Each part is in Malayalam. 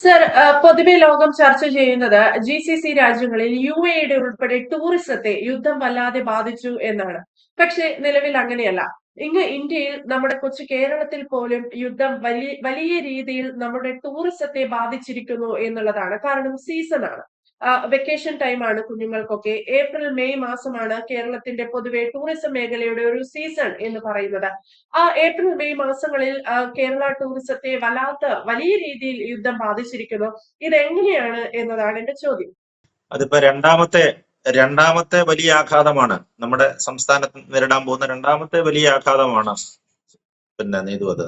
സർ, പൊതുവെ ലോകം ചർച്ച ചെയ്യുന്നത് GCC രാജ്യങ്ങളിൽ UAE ഉൾപ്പെടെ ടൂറിസത്തെ യുദ്ധം വല്ലാതെ ബാധിച്ചു എന്നാണ്. പക്ഷെ നിലവിൽ അങ്ങനെയല്ല. ഇങ്ങ് ഇന്ത്യയിൽ നമ്മുടെ കൊച്ചു കേരളത്തിൽ പോലും യുദ്ധം വലിയ വലിയ രീതിയിൽ നമ്മുടെ ടൂറിസത്തെ ബാധിച്ചിരിക്കുന്നു എന്നുള്ളതാണ്. കാരണം സീസൺ ആണ്. വെക്കേഷൻ ടൈം ആണ് കുഞ്ഞുങ്ങൾക്കൊക്കെ. ഏപ്രിൽ മെയ് മാസമാണ് കേരളത്തിന്റെ പൊതുവെ ടൂറിസം മേഖലയുടെ ഒരു സീസൺ എന്ന് പറയുന്നത്. ആ ഏപ്രിൽ മെയ് മാസങ്ങളിൽ കേരള ടൂറിസത്തെ വലിയ രീതിയിൽ യുദ്ധം ബാധിച്ചിരിക്കുന്നു. ഇതെങ്ങനെയാണ് എന്നതാണ് എന്റെ ചോദ്യം. അതിപ്പോ രണ്ടാമത്തെ വലിയ ആഘാതമാണ്. നമ്മുടെ സംസ്ഥാനത്ത് നേരിടാൻ പോകുന്ന രണ്ടാമത്തെ വലിയ ആഘാതമാണ് നീതു അത്.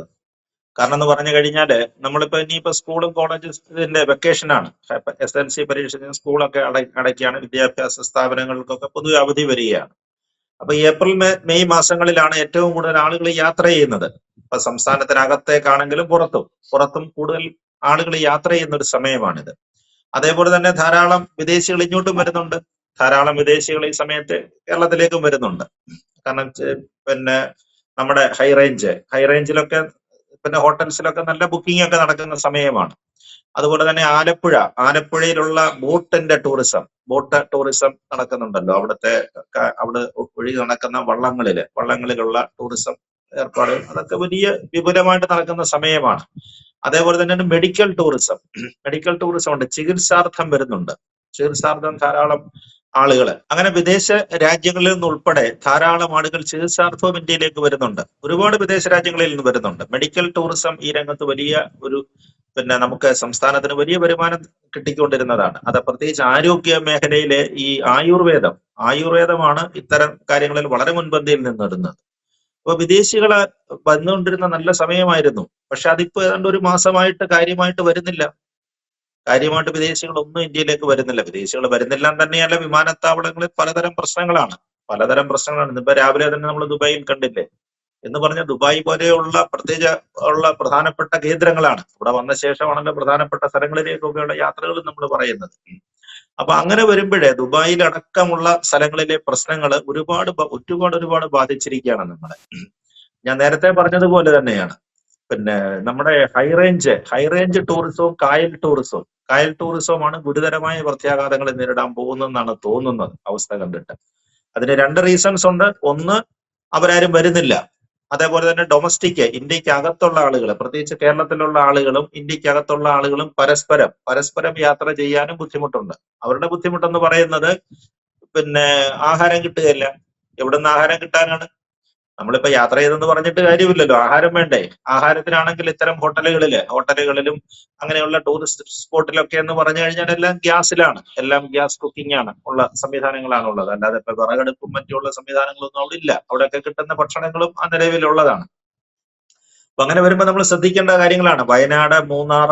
കാരണം എന്ന് പറഞ്ഞു കഴിഞ്ഞാല് നമ്മളിപ്പോ ഇനിയിപ്പോ സ്കൂളും കോളേജിന്റെ വെക്കേഷനാണ്. SLC പരീക്ഷ സ്കൂളൊക്കെ അടയ്ക്കാണ്. വിദ്യാഭ്യാസ സ്ഥാപനങ്ങൾക്കൊക്കെ പൊതുവെ അവധി വരികയാണ്. അപ്പൊ ഏപ്രിൽ മെയ് മാസങ്ങളിലാണ് ഏറ്റവും കൂടുതൽ ആളുകൾ യാത്ര ചെയ്യുന്നത്. ഇപ്പൊ സംസ്ഥാനത്തിനകത്തേക്കാണെങ്കിലും പുറത്തും കൂടുതൽ ആളുകൾ യാത്ര ചെയ്യുന്ന ഒരു സമയമാണിത്. അതേപോലെ തന്നെ ധാരാളം വിദേശികൾ ഇങ്ങോട്ടും വരുന്നുണ്ട്. ധാരാളം വിദേശികൾ ഈ സമയത്ത് കേരളത്തിലേക്കും വരുന്നുണ്ട്. കാരണം നമ്മുടെ ഹൈറേഞ്ചിലൊക്കെ ഹോട്ടൽസിലൊക്കെ നല്ല ബുക്കിംഗ് ഒക്കെ നടക്കുന്ന സമയമാണ്. അതുപോലെ തന്നെ ആലപ്പുഴയിലുള്ള ബോട്ട് ടൂറിസം നടക്കുന്നുണ്ടല്ലോ. അവിടെ ഒഴുകി നടക്കുന്ന വള്ളങ്ങളിലുള്ള ടൂറിസം ഏർപ്പാട് അതൊക്കെ വലിയ വിപുലമായിട്ട് നടക്കുന്ന സമയമാണ്. അതേപോലെ തന്നെ മെഡിക്കൽ ടൂറിസം ഉണ്ട്. ചികിത്സാർത്ഥം വരുന്നുണ്ട്. ധാരാളം ആളുകൾ അങ്ങനെ വിദേശ രാജ്യങ്ങളിൽ നിന്നുൾപ്പെടെ ധാരാളം ആളുകൾ ചികിത്സാർത്ഥവും ഇന്ത്യയിലേക്ക് വരുന്നുണ്ട്. ഒരുപാട് വിദേശ രാജ്യങ്ങളിൽ നിന്ന് വരുന്നുണ്ട്. മെഡിക്കൽ ടൂറിസം ഈ രംഗത്ത് വലിയ ഒരു നമുക്ക് സംസ്ഥാനത്തിന് വലിയ വരുമാനം കിട്ടിക്കൊണ്ടിരുന്നതാണ്. അത് പ്രത്യേകിച്ച് ആരോഗ്യ മേഖലയിലെ ഈ ആയുർവേദമാണ് ഇത്തരം കാര്യങ്ങളിൽ വളരെ മുൻപന്തിയിൽ നിന്നിരുന്നത്. അപ്പൊ വിദേശികള് വന്നുകൊണ്ടിരുന്ന നല്ല സമയമായിരുന്നു. പക്ഷെ അതിപ്പോ ഏതാണ്ട് ഒരു മാസമായിട്ട് കാര്യമായിട്ട് വരുന്നില്ല. വിദേശികളൊന്നും ഇന്ത്യയിലേക്ക് വരുന്നില്ല. വിദേശികൾ വരുന്നില്ല തന്നെയല്ല, വിമാനത്താവളങ്ങളിൽ പലതരം പ്രശ്നങ്ങളാണ്. ഇന്നിപ്പോ രാവിലെ തന്നെ നമ്മൾ ദുബായിൽ കണ്ടില്ലേ എന്ന് പറഞ്ഞ ദുബായ് പോലെയുള്ള പ്രധാനപ്പെട്ട കേന്ദ്രങ്ങളാണ്. ഇവിടെ വന്ന ശേഷമാണല്ലോ പ്രധാനപ്പെട്ട സ്ഥലങ്ങളിലേക്കൊക്കെയുള്ള യാത്രകൾ നമ്മൾ പറയുന്നത്. അപ്പൊ അങ്ങനെ വരുമ്പോഴേ ദുബായിൽ അടക്കമുള്ള സ്ഥലങ്ങളിലെ പ്രശ്നങ്ങൾ ഒരുപാട് ബാധിച്ചിരിക്കുകയാണ് നമ്മളെ. ഞാൻ നേരത്തെ പറഞ്ഞതുപോലെ തന്നെയാണ് നമ്മുടെ ഹൈറേഞ്ച് ടൂറിസവും കായൽ ടൂറിസവുമാണ് ഗുരുതരമായ പ്രത്യാഘാതങ്ങൾ നേരിടാൻ പോകുന്നെന്നാണ് തോന്നുന്നത് അവസ്ഥ കണ്ടിട്ട്. അതിന് രണ്ട് റീസൺസ് ഉണ്ട്. ഒന്ന്, അവരാരും വരുന്നില്ല. അതേപോലെ തന്നെ ഡൊമസ്റ്റിക് ഇന്ത്യക്ക് അകത്തുള്ള ആളുകൾ, പ്രത്യേകിച്ച് കേരളത്തിലുള്ള ആളുകളും ഇന്ത്യക്ക് അകത്തുള്ള ആളുകളും പരസ്പരം യാത്ര ചെയ്യാനും ബുദ്ധിമുട്ടുണ്ട്. അവരുടെ ബുദ്ധിമുട്ടെന്ന് പറയുന്നത് ആഹാരം കിട്ടുകയില്ല. എവിടുന്ന് ആഹാരം കിട്ടാനാണ്? നമ്മളിപ്പോ യാത്ര ചെയ്തെന്ന് പറഞ്ഞിട്ട് കാര്യമില്ലല്ലോ, ആഹാരം വേണ്ടേ? ആഹാരത്തിനാണെങ്കിൽ ഇത്തരം ഹോട്ടലുകളിലും അങ്ങനെയുള്ള ടൂറിസ്റ്റ് സ്പോട്ടിലൊക്കെ എന്ന് പറഞ്ഞു കഴിഞ്ഞാൽ എല്ലാം ഗ്യാസ് കുക്കിംഗ് ആണ് ഉള്ള സംവിധാനങ്ങളാണ് ഉള്ളത്. അല്ലാതെ ഇപ്പൊ വിറകടുപ്പും മറ്റുള്ള സംവിധാനങ്ങളൊന്നും അവിടെ ഇല്ല. അവിടെയൊക്കെ കിട്ടുന്ന ഭക്ഷണങ്ങളും ആ നിലവിലുള്ളതാണ്. അപ്പൊ അങ്ങനെ വരുമ്പോൾ നമ്മൾ ശ്രദ്ധിക്കേണ്ട കാര്യങ്ങളാണ്. വയനാട്, മൂന്നാർ,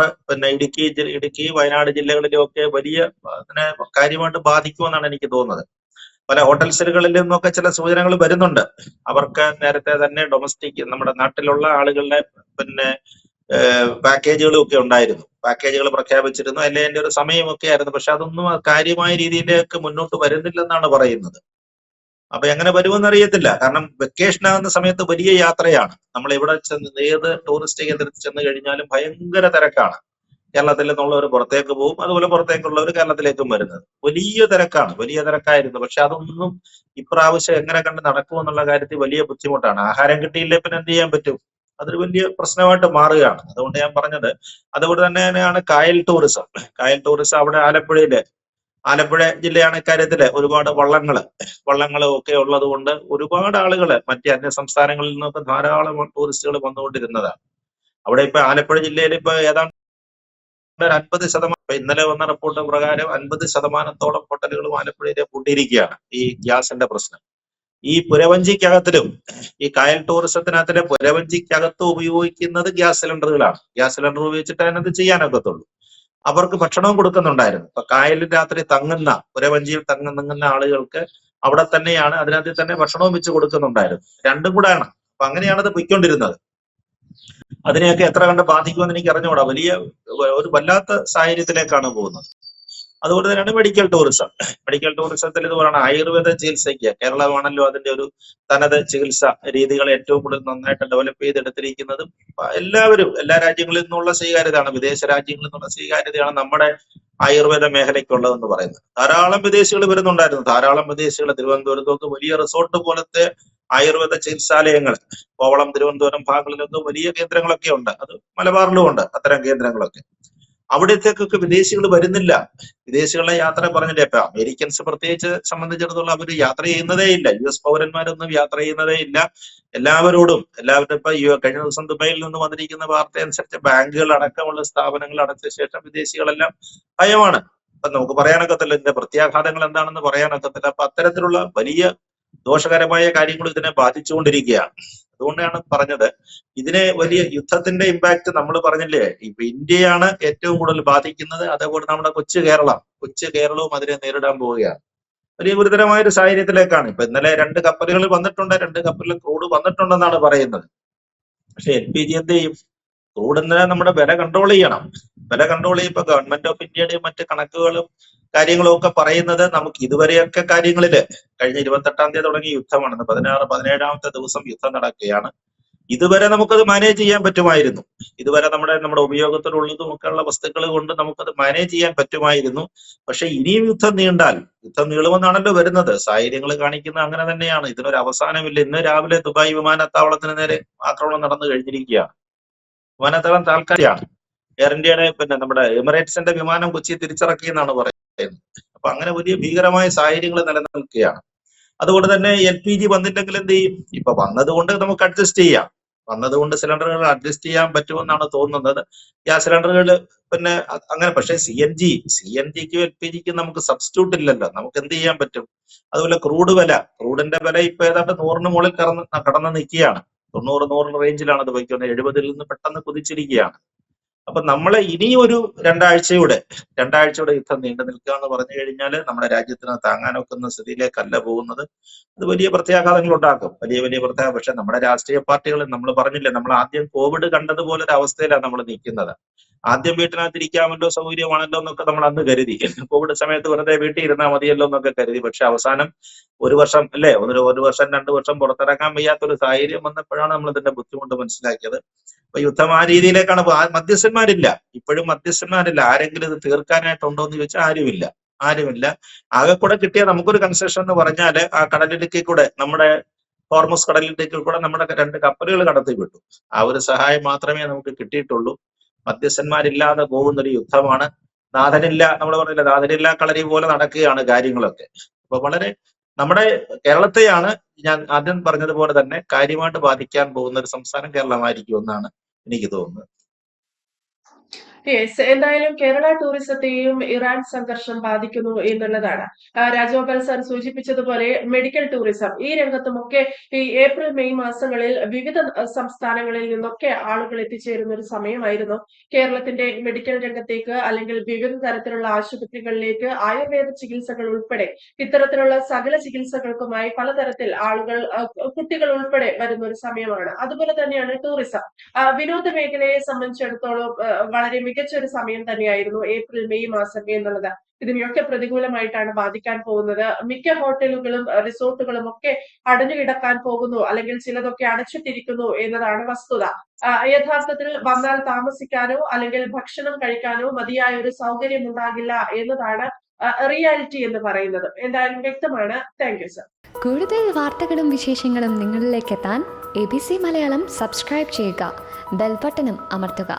ഇടുക്കി വയനാട് ജില്ലകളിലൊക്കെ വലിയ കാര്യമായിട്ട് ബാധിക്കുമെന്നാണ് എനിക്ക് തോന്നുന്നത്. പല ഹോട്ടൽസുകളിൽ നിന്നൊക്കെ ചില സൂചനകൾ വരുന്നുണ്ട്. അവർക്ക് നേരത്തെ തന്നെ ഡൊമസ്റ്റിക് നമ്മുടെ നാട്ടിലുള്ള ആളുകളുടെ പാക്കേജുകളും ഒക്കെ ഉണ്ടായിരുന്നു. പാക്കേജുകൾ പ്രഖ്യാപിച്ചിരുന്നു. അല്ലെ അതിന്റെ ഒരു സമയമൊക്കെ ആയിരുന്നു. പക്ഷെ അതൊന്നും കാര്യമായ രീതിയിലേക്ക് മുന്നോട്ട് വരുന്നില്ലെന്നാണ് പറയുന്നത്. അപ്പൊ എങ്ങനെ വരുമെന്ന് അറിയത്തില്ല. കാരണം വെക്കേഷൻ ആകുന്ന സമയത്ത് വലിയ യാത്രയാണ്. നമ്മൾ എവിടെ ഏത് ടൂറിസ്റ്റ് കേന്ദ്രത്തിൽ ചെന്ന് കഴിഞ്ഞാലും ഭയങ്കര തിരക്കാണ്. കേരളത്തിൽ നിന്നുള്ളവർ പുറത്തേക്ക് പോകും, അതുപോലെ പുറത്തേക്കുള്ളവർ കേരളത്തിലേക്കും വരുന്നത്. വലിയ തിരക്കായിരുന്നു. പക്ഷെ അതൊന്നും ഇപ്രാവശ്യം എങ്ങനെ കണ്ട് നടക്കുമെന്നുള്ള കാര്യത്തിൽ വലിയ ബുദ്ധിമുട്ടാണ്. ആഹാരം കിട്ടിയില്ലേ പിന്നെ എന്ത് ചെയ്യാൻ പറ്റും? അതൊരു വലിയ പ്രശ്നമായിട്ട് മാറുകയാണ്. അതുകൊണ്ട് ഞാൻ പറഞ്ഞത്, അതുകൊണ്ട് തന്നെയാണ് കായൽ ടൂറിസം അവിടെ ആലപ്പുഴ ജില്ലയാണ് ഇക്കാര്യത്തില് ഒരുപാട് വള്ളങ്ങളും ഒക്കെ ഉള്ളത് കൊണ്ട് ഒരുപാട് ആളുകള് മറ്റ് അന്യ സംസ്ഥാനങ്ങളിൽ നിന്നൊക്കെ ധാരാളം ടൂറിസ്റ്റുകൾ വന്നുകൊണ്ടിരുന്നതാണ്. അവിടെ ഇപ്പൊ ആലപ്പുഴ ജില്ലയിൽ ഇപ്പൊ ഏതാണ്ട് 50%, ഇന്നലെ വന്ന റിപ്പോർട്ട് പ്രകാരം 50%-ഓളം ഹോട്ടലുകളും ആലപ്പുഴയിലെ പൂട്ടിയിരിക്കുകയാണ് ഈ ഗ്യാസിന്റെ പ്രശ്നം. ഈ പുരവഞ്ചിക്കകത്തിലും ഈ കായൽ ടൂറിസത്തിനകത്തിലെ പുരവഞ്ചിക്കകത്ത് ഉപയോഗിക്കുന്നത് ഗ്യാസ് സിലിണ്ടറുകളാണ്. ഗ്യാസ് സിലിണ്ടർ ഉപയോഗിച്ചിട്ട് അതിനകത്ത് ചെയ്യാനൊക്കത്തുള്ളൂ. അവർക്ക് ഭക്ഷണവും കൊടുക്കുന്നുണ്ടായിരുന്നു. ഇപ്പൊ കായലിൽ രാത്രി പുരവഞ്ചിയിൽ തങ്ങുന്ന ആളുകൾക്ക് അവിടെ തന്നെയാണ്, അതിനകത്ത് തന്നെ ഭക്ഷണവും വെച്ച് കൊടുക്കുന്നുണ്ടായിരുന്നു. രണ്ടും കൂടെയാണ്. അപ്പൊ അങ്ങനെയാണ് അത് പൊയ്ക്കൊണ്ടിരുന്നത്. അതിനെയൊക്കെ എത്ര കണ്ട് ബാധിക്കുമെന്ന് എനിക്ക് അറിഞ്ഞുകൂടാ. ഒരു വല്ലാത്ത സാഹചര്യത്തിലേക്കാണ് പോകുന്നത്. അതുപോലെ തന്നെയാണ് മെഡിക്കൽ ടൂറിസം. മെഡിക്കൽ ടൂറിസത്തിൽ ഇത് പറയണം, ആയുർവേദ ചികിത്സയ്ക്ക് കേരളമാണല്ലോ അതിന്റെ ഒരു തനത് ചികിത്സ രീതികൾ ഏറ്റവും കൂടുതൽ നന്നായിട്ട് ഡെവലപ്പ് ചെയ്തെടുത്തിരിക്കുന്നതും എല്ലാവരും എല്ലാ രാജ്യങ്ങളിൽ നിന്നുള്ള സ്വീകാര്യതയാണ്, വിദേശ രാജ്യങ്ങളിൽ നിന്നുള്ള സ്വീകാര്യതയാണ് നമ്മുടെ ആയുർവേദ മേഖലയ്ക്കുള്ളതെന്ന് പറയുന്നത്. ധാരാളം വിദേശികൾ വരുന്നുണ്ടായിരുന്നു, ധാരാളം വിദേശികൾ തിരുവനന്തപുരത്തൊക്കെ വലിയ റിസോർട്ട് പോലത്തെ ആയുർവേദ ചികിത്സാലയങ്ങൾ, കോവളം, തിരുവനന്തപുരം ഭാഗങ്ങളിലൊക്കെ വലിയ കേന്ദ്രങ്ങളൊക്കെ ഉണ്ട്, അത് മലബാറിലും ഉണ്ട് അത്തരം കേന്ദ്രങ്ങളൊക്കെ. അവിടത്തേക്കൊക്കെ വിദേശികൾ വരുന്നില്ല. വിദേശികളുടെ യാത്ര പറഞ്ഞില്ലേ, ഇപ്പൊ അമേരിക്കൻസ് പ്രത്യേകിച്ച് സംബന്ധിച്ചിടത്തോളം അവർ യാത്ര ചെയ്യുന്നതേ ഇല്ല, US പൗരന്മാരൊന്നും യാത്ര ചെയ്യുന്നതേ ഇല്ല. എല്ലാവരോടും ഇപ്പൊ കഴിഞ്ഞ ദിവസം ദുബൈയിൽ നിന്ന് വന്നിരിക്കുന്ന വാർത്ത അനുസരിച്ച് ബാങ്കുകൾ അടക്കമുള്ള സ്ഥാപനങ്ങൾ അടച്ച ശേഷം വിദേശികളെല്ലാം ഭയമാണ്. അപ്പൊ നമുക്ക് പറയാനൊക്കത്തില്ല, ഇതിന്റെ പ്രത്യാഘാതങ്ങൾ എന്താണെന്ന് പറയാനൊക്കത്തില്ല. അപ്പൊ അത്തരത്തിലുള്ള വലിയ ദോഷകരമായ കാര്യങ്ങൾ ഇതിനെ ബാധിച്ചുകൊണ്ടിരിക്കുകയാണ്. അതുകൊണ്ടാണ് പറഞ്ഞത് ഇതിനെ വലിയ യുദ്ധത്തിന്റെ ഇമ്പാക്ട് നമ്മൾ പറഞ്ഞില്ലേ, ഇപ്പൊ ഇന്ത്യയാണ് ഏറ്റവും കൂടുതൽ ബാധിക്കുന്നത്. അതേപോലെ നമ്മുടെ കൊച്ചു കേരളവും അതിനെ നേരിടാൻ പോവുകയാണ്. വലിയ ഗുരുതരമായ ഒരു സാഹചര്യത്തിലേക്കാണ്. ഇപ്പൊ ഇന്നലെ 2 കപ്പലുകൾ വന്നിട്ടുണ്ട്, 2 കപ്പലിൽ ക്രൂഡ് വന്നിട്ടുണ്ടെന്നാണ് പറയുന്നത്. പക്ഷെ LPG എന്ത് ചെയ്യും? ക്രൂഡ് ഇന്നലെ നമ്മുടെ വില കൺട്രോൾ ചെയ്യണം. വില കൺട്രോൾ ചെയ്യുമ്പോൾ ഗവൺമെന്റ് ഓഫ് ഇന്ത്യയുടെയും മറ്റ് കണക്കുകളും കാര്യങ്ങളും ഒക്കെ പറയുന്നത് നമുക്ക് ഇതുവരെയൊക്കെ കാര്യങ്ങളില് കഴിഞ്ഞ 28-ാം തീയതി തുടങ്ങിയ യുദ്ധമാണ്, 17-ാമത്തെ ദിവസം യുദ്ധം നടക്കുകയാണ്. ഇതുവരെ നമുക്കത് മാനേജ് ചെയ്യാൻ പറ്റുമായിരുന്നു. ഇതുവരെ നമ്മുടെ ഉപയോഗത്തിലുള്ളതും ഒക്കെയുള്ള വസ്തുക്കൾ കൊണ്ട് നമുക്കത് മാനേജ് ചെയ്യാൻ പറ്റുമായിരുന്നു. പക്ഷെ ഇനിയും യുദ്ധം നീളുമെന്നാണല്ലോ വരുന്നത്. സാഹചര്യങ്ങൾ കാണിക്കുന്നത് അങ്ങനെ തന്നെയാണ്. ഇതിനൊരു അവസാനമില്ല. ഇന്ന് രാവിലെ ദുബായ് വിമാനത്താവളത്തിന് നേരെ ആക്രമണം നടന്നു കഴിഞ്ഞിരിക്കുകയാണ്. വിമാനത്താവളം താൽക്കാലികമാണ്. എയർ ഇന്ത്യയുടെ നമ്മുടെ എമിറേറ്റ്സിന്റെ വിമാനം കൊച്ചി തിരിച്ചിറക്കിയെന്നാണ് പറയുന്നത്. അപ്പൊ അങ്ങനെ വലിയ ഭീകരമായ സാഹചര്യങ്ങൾ നിലനിൽക്കുകയാണ്. അതുകൊണ്ട് തന്നെ LPG വന്നില്ലെങ്കിൽ എന്ത് ചെയ്യും? ഇപ്പൊ വന്നതുകൊണ്ട് നമുക്ക് അഡ്ജസ്റ്റ് ചെയ്യാം, വന്നതുകൊണ്ട് സിലിണ്ടറുകൾ അഡ്ജസ്റ്റ് ചെയ്യാൻ പറ്റുമെന്നാണ് തോന്നുന്നത്. ഗ്യാസ് സിലിണ്ടറുകൾ അങ്ങനെ. പക്ഷേ CNGക്കും LPGക്കും നമുക്ക് സബ്സ്റ്റിറ്റ്യൂട്ട് ഇല്ലല്ലോ, നമുക്ക് എന്ത് ചെയ്യാൻ പറ്റും? അതുപോലെ ക്രൂഡിന്റെ വില ഇപ്പൊ ഏതാണ്ട് 100-ന് മുകളിൽ കടന്ന് നിൽക്കുകയാണ്. 90-100 റേഞ്ചിലാണ് അത് വയ്ക്കുന്നത്. 70-ൽ നിന്ന് പെട്ടെന്ന് കുതിച്ചിരിക്കുകയാണ്. അപ്പൊ നമ്മളെ ഇനിയൊരു രണ്ടാഴ്ചയുടെ യുദ്ധം നീണ്ടു നിൽക്കുക എന്ന് പറഞ്ഞു കഴിഞ്ഞാൽ നമ്മുടെ രാജ്യത്തിന് താങ്ങാനൊക്കുന്ന സ്ഥിതിയിലേക്കല്ല പോകുന്നത്. അത് വലിയ പ്രത്യാഘാതങ്ങൾ ഉണ്ടാക്കും, വലിയ പ്രത്യാഘാതം. പക്ഷെ നമ്മുടെ രാഷ്ട്രീയ പാർട്ടികൾ, നമ്മൾ പറഞ്ഞില്ലേ, നമ്മൾ ആദ്യം കോവിഡ് കണ്ടതുപോലെ ഒരു അവസ്ഥയിലാണ് നമ്മൾ നിൽക്കുന്നത്. ആദ്യം വീട്ടിനകത്തിരിക്കാമല്ലോ, സൗകര്യമാണല്ലോ എന്നൊക്കെ നമ്മൾ അന്ന് കരുതി. കോവിഡ് സമയത്ത് വെറുതെ വീട്ടിൽ ഇരുന്നാൽ മതിയല്ലോ എന്നൊക്കെ കരുതി. പക്ഷെ അവസാനം 1 വർഷം അല്ലെ, 1 വർഷം 2 വർഷം പുറത്തിറങ്ങാൻ വയ്യാത്തൊരു സാഹചര്യം വന്നപ്പോഴാണ് നമ്മൾ ഇതിന്റെ ബുദ്ധിമുട്ട് മനസ്സിലാക്കിയത്. അപ്പൊ യുദ്ധം ആ രീതിയിലേക്കാണ്. മധ്യസ്ഥന്മാരില്ല, ഇപ്പോഴും മധ്യസ്ഥന്മാരില്ല. ആരെങ്കിലും ഇത് തീർക്കാനായിട്ടുണ്ടോ എന്ന് ചോദിച്ചാൽ ആരുമില്ല. ആകെ കൂടെ കിട്ടിയ നമുക്കൊരു കൺസെഷൻ എന്ന് പറഞ്ഞാല് ആ കടലിടുക്കിൽ കൂടെ, നമ്മുടെ ഹോർമുസ് കടലിടുക്കിൽ കൂടെ നമ്മുടെ 2 കപ്പലുകൾ കടത്തി വിട്ടു. ആ ഒരു സഹായം മാത്രമേ നമുക്ക് കിട്ടിയിട്ടുള്ളൂ. മധ്യസ്ഥന്മാരില്ലാതെ പോകുന്നൊരു യുദ്ധമാണ്. നമ്മൾ പറഞ്ഞില്ല, നാഥനില്ല കളരി പോലെ നടക്കുകയാണ് കാര്യങ്ങളൊക്കെ. അപ്പൊ വളരെ നമ്മുടെ കേരളത്തെയാണ് ഞാൻ ആദ്യം പറഞ്ഞതുപോലെ തന്നെ കാര്യമായിട്ട് ബാധിക്കാൻ പോകുന്ന ഒരു സംസ്ഥാനം കേരളമായിരിക്കുമെന്നാണ് എനിക്ക് തോന്നുന്നത്. യെസ്, എന്തായാലും കേരള ടൂറിസത്തെയും ഇറാൻ സംഘർഷം ബാധിക്കുന്നു എന്നുള്ളതാണ്. രാജഗോപാൽ സാർ സൂചിപ്പിച്ചതുപോലെ മെഡിക്കൽ ടൂറിസം ഈ രംഗത്തുമൊക്കെ ഈ ഏപ്രിൽ മെയ് മാസങ്ങളിൽ വിവിധ സംസ്ഥാനങ്ങളിൽ നിന്നൊക്കെ ആളുകൾ എത്തിച്ചേരുന്ന ഒരു സമയമായിരുന്നു. കേരളത്തിന്റെ മെഡിക്കൽ രംഗത്തേക്ക് അല്ലെങ്കിൽ വിവിധ തരത്തിലുള്ള ആശുപത്രികളിലേക്ക് ആയുർവേദ ചികിത്സകൾ ഉൾപ്പെടെ ഇത്തരത്തിലുള്ള സകല ചികിത്സകൾക്കുമായി പലതരത്തിൽ ആളുകൾ, കുട്ടികൾ ഉൾപ്പെടെ വരുന്ന ഒരു സമയമാണ്. അതുപോലെ തന്നെയാണ് ടൂറിസം. വിനോദ മേഖലയെ സംബന്ധിച്ചിടത്തോളം വളരെ മികച്ച ഒരു സമയം തന്നെയായിരുന്നു ഏപ്രിൽ മെയ് മാസം എന്നുള്ളത്. ഇതിനെയൊക്കെ പ്രതികൂലമായിട്ടാണ് ബാധിക്കാൻ പോകുന്നത്. മിക്ക ഹോട്ടലുകളും റിസോർട്ടുകളും ഒക്കെ അടഞ്ഞു കിടക്കാൻ പോകുന്നു, അല്ലെങ്കിൽ ചിലതൊക്കെ അടച്ചിട്ടിരിക്കുന്നു എന്നതാണ് വസ്തുത. യഥാർത്ഥത്തിൽ വന്നാൽ താമസിക്കാനോ അല്ലെങ്കിൽ ഭക്ഷണം കഴിക്കാനോ മതിയായ ഒരു സൗകര്യം ഉണ്ടാകില്ല എന്നതാണ് റിയാലിറ്റി എന്ന് പറയുന്നത്. എന്തായാലും വ്യക്തമാണ്. Thank you sir. കൂടുതൽ വാർത്തകളും വിശേഷങ്ങളും നിങ്ങളിലേക്ക് എത്താൻ ABC മലയാളം സബ്സ്ക്രൈബ് ചെയ്യുക, ബെൽ ബട്ടണും അമർത്തുക.